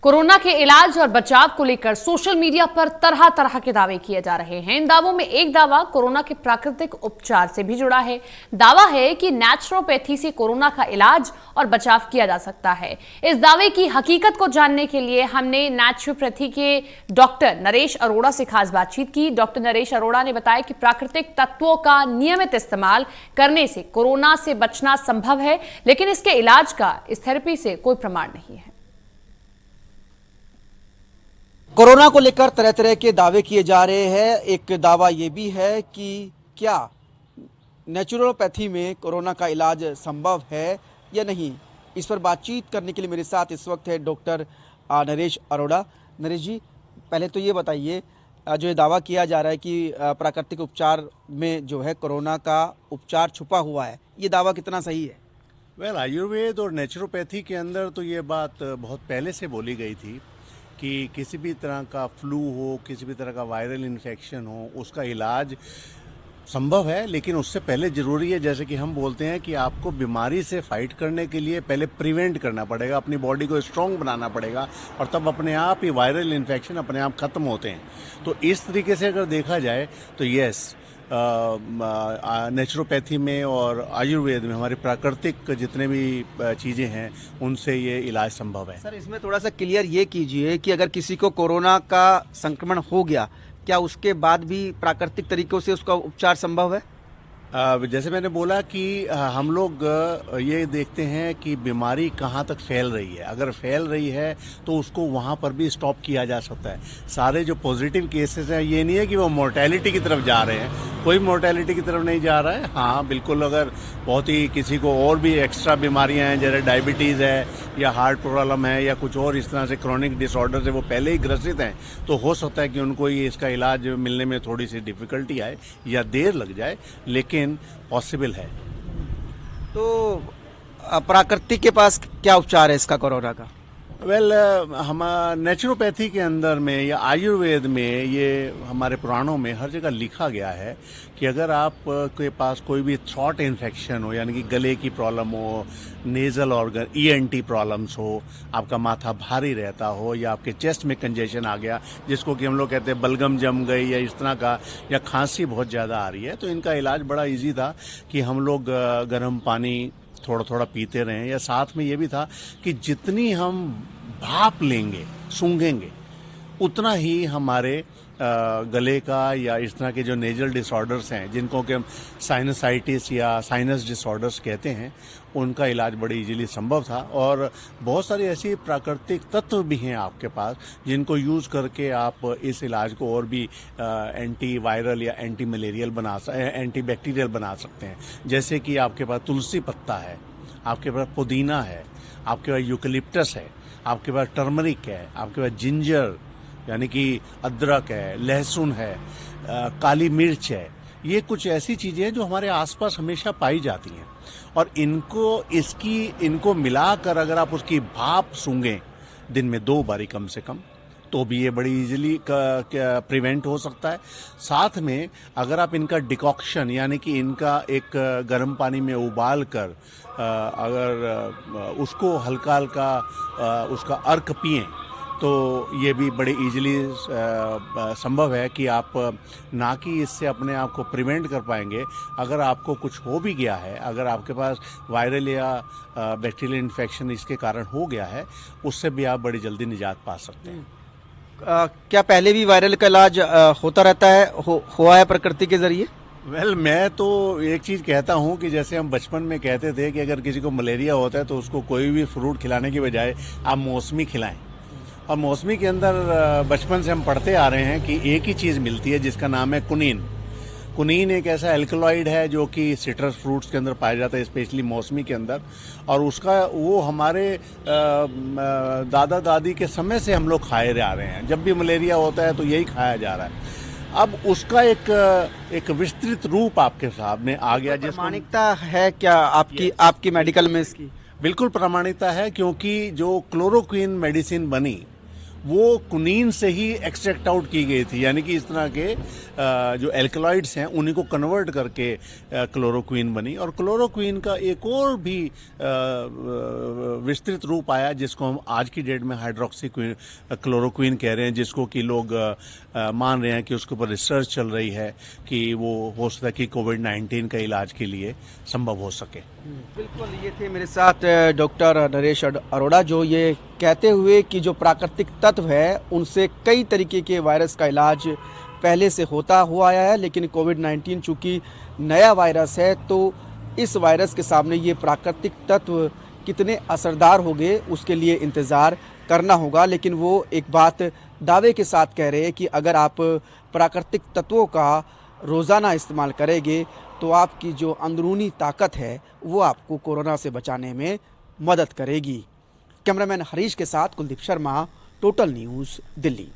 Corona के इलाज और बचाव को लेकर सोशल मीडिया पर तरह तरह के दावे किए जा रहे हैं। इन दावों में एक दावा कोरोना के प्राकृतिक उपचार से भी जुड़ा है। दावा है कि नेचुरोपैथी से कोरोना का इलाज और बचाव किया जा सकता है। इस दावे की हकीकत को जानने के लिए हमने नेचुरोपैथी के डॉक्टर नरेश अरोड़ा से खास बातचीत की। डॉक्टर नरेश अरोड़ा ने बताया कि प्राकृतिक तत्वों का नियमित इस्तेमाल करने से कोरोना से बचना संभव है, लेकिन इसके इलाज का इस थेरेपी से कोई प्रमाण नहीं है। कोरोना को लेकर तरह तरह के दावे किए जा रहे हैं। एक दावा ये भी है कि क्या नेचुरोपैथी में कोरोना का इलाज संभव है या नहीं। इस पर बातचीत करने के लिए मेरे साथ इस वक्त है डॉक्टर नरेश अरोड़ा। नरेश जी, पहले तो ये बताइए, जो ये दावा किया जा रहा है कि प्राकृतिक उपचार में जो है कोरोना का उपचार छुपा हुआ है, ये दावा कितना सही है? वेल, आयुर्वेद और नेचुरोपैथी के अंदर तो ये बात बहुत पहले से बोली गई थी कि किसी भी तरह का फ्लू हो, किसी भी तरह का वायरल इन्फेक्शन हो, उसका इलाज संभव है। लेकिन उससे पहले ज़रूरी है, जैसे कि हम बोलते हैं कि आपको बीमारी से फाइट करने के लिए पहले प्रिवेंट करना पड़ेगा, अपनी बॉडी को स्ट्रॉन्ग बनाना पड़ेगा, और तब अपने आप ही वायरल इन्फेक्शन अपने आप ख़त्म होते हैं। तो इस तरीके से अगर देखा जाए तो यस, नेचुरोपैथी में और आयुर्वेद में हमारी प्राकृतिक जितने भी चीज़ें हैं उनसे ये इलाज संभव है। सर, इसमें थोड़ा सा क्लियर ये कीजिए कि अगर किसी को कोरोना का संक्रमण हो गया, क्या उसके बाद भी प्राकृतिक तरीकों से उसका उपचार संभव है? जैसे मैंने बोला कि हम लोग ये देखते हैं कि बीमारी कहाँ तक फैल रही है। अगर फैल रही है तो उसको वहाँ पर भी स्टॉप किया जा सकता है। सारे जो पॉजिटिव केसेस हैं, ये नहीं है कि वो मोर्टेलिटी की तरफ जा रहे हैं, कोई मोर्टेलिटी की तरफ नहीं जा रहा है। हाँ, बिल्कुल, अगर बहुत ही किसी को और भी एक्स्ट्रा बीमारियां हैं, जैसे डायबिटीज़ है या हार्ट प्रॉब्लम है या कुछ और इस तरह से क्रॉनिक डिसऑर्डर से वो पहले ही ग्रसित हैं, तो हो सकता है कि उनको ये इसका इलाज मिलने में थोड़ी सी डिफ़िकल्टी आए या देर लग जाए, लेकिन पॉसिबल है। तो प्राकृतिक के पास क्या उपचार है इसका, कोरोना का? वेल, हम नेचुरोपैथी के अंदर में या आयुर्वेद में, ये हमारे पुराणों में हर जगह लिखा गया है कि अगर आप के पास कोई भी थ्रोट इन्फेक्शन हो, यानी कि गले की प्रॉब्लम हो, नेजल ऑर्गन ENT प्रॉब्लम्स हो, आपका माथा भारी रहता हो, या आपके चेस्ट में कंजेशन आ गया, जिसको कि हम लोग कहते हैं बलगम जम गई या इस तरह का, या खांसी बहुत ज़्यादा आ रही है, तो इनका इलाज बड़ा ईजी था कि हम लोग गर्म पानी थोड़ा थोड़ा पीते रहें, या साथ में ये भी था कि जितनी हम भाप लेंगे, सूंघेंगे, उतना ही हमारे गले का या इस तरह के जो नेजल डिसऑर्डर्स हैं, जिनको कि हम साइनसाइटिस या साइनस डिसऑर्डर्स कहते हैं, उनका इलाज बड़ी इजीली संभव था। और बहुत सारी ऐसी प्राकृतिक तत्व भी हैं आपके पास जिनको यूज़ करके आप इस इलाज को और भी एंटी वायरल या एंटी मलेरियल एंटी बैक्टीरियल बना सकते हैं। जैसे कि आपके पास तुलसी पत्ता है, आपके पास पुदीना है, आपके पास यूकलिप्टस है, आपके पास टर्मरिक है, आपके पास जिंजर यानी कि अदरक है, लहसुन है, काली मिर्च है। ये कुछ ऐसी चीज़ें हैं जो हमारे आसपास हमेशा पाई जाती हैं, और इनको मिलाकर अगर आप उसकी भाप सूंघें दिन में 2 बारी कम से कम, तो भी ये बड़ी इजीली प्रिवेंट हो सकता है। साथ में अगर आप इनका डिकॉक्शन, यानी कि इनका एक गर्म पानी में उबाल कर अगर उसको हल्का हल्का उसका अर्क पिएं, तो ये भी बड़े इजीली संभव है कि आप ना कि इससे अपने आप को प्रिवेंट कर पाएंगे, अगर आपको कुछ हो भी गया है, अगर आपके पास वायरल या बैक्टीरियल इन्फेक्शन इसके कारण हो गया है, उससे भी आप बड़ी जल्दी निजात पा सकते हैं। क्या पहले भी वायरल का इलाज होता रहता है, हुआ है प्रकृति के जरिए? वेल, मैं तो एक चीज़ कहता हूँ कि जैसे हम बचपन में कहते थे कि अगर किसी को मलेरिया होता है तो उसको कोई भी फ्रूट खिलाने की बजाय आप मौसमी खिलाएं। और मौसमी के अंदर बचपन से हम पढ़ते आ रहे हैं कि एक ही चीज़ मिलती है जिसका नाम है कुनीन। कुनीन एक ऐसा एल्कलॉइड है जो कि सिट्रस फ्रूट्स के अंदर पाया जाता है, स्पेशली मौसमी के अंदर, और उसका वो हमारे दादा दादी के समय से हम लोग खाए जा रहे हैं। जब भी मलेरिया होता है तो यही खाया जा रहा है। अब उसका एक विस्तृत रूप आपके सामने आ गया। जिस प्रामाणिकता है क्या आपकी मेडिकल में इसकी? बिल्कुल प्रामाणिकता है, क्योंकि जो क्लोरोक्विन मेडिसिन बनी वो कुनीन से ही एक्सट्रैक्ट आउट की गई थी, यानी कि इस तरह के जो एल्कलॉइड्स हैं उन्हीं को कन्वर्ट करके क्लोरोक्वीन बनी। और क्लोरोक्वीन का एक और भी विस्तृत रूप आया जिसको हम आज की डेट में हाइड्रोक्सी क्लोरोक्वीन कह रहे हैं, जिसको कि लोग मान रहे हैं कि उसके ऊपर रिसर्च चल रही है कि वो हो सकता है कि कोविड-19 का इलाज के लिए संभव हो सके। बिल्कुल, ये थे मेरे साथ डॉक्टर नरेश अरोड़ा, जो ये कहते हुए कि जो प्राकृतिक तत्व है उनसे कई तरीके के वायरस का इलाज पहले से होता हुआ आया है, लेकिन कोविड-19 चूँकि नया वायरस है तो इस वायरस के सामने ये प्राकृतिक तत्व कितने असरदार होंगे उसके लिए इंतज़ार करना होगा। लेकिन वो एक बात दावे के साथ कह रहे हैं कि अगर आप प्राकृतिक तत्वों का रोज़ाना इस्तेमाल करेंगे तो आपकी जो अंदरूनी ताकत है वो आपको कोरोना से बचाने में मदद करेगी। कैमरामैन हरीश के साथ कुलदीप शर्मा, टोटल न्यूज़, दिल्ली।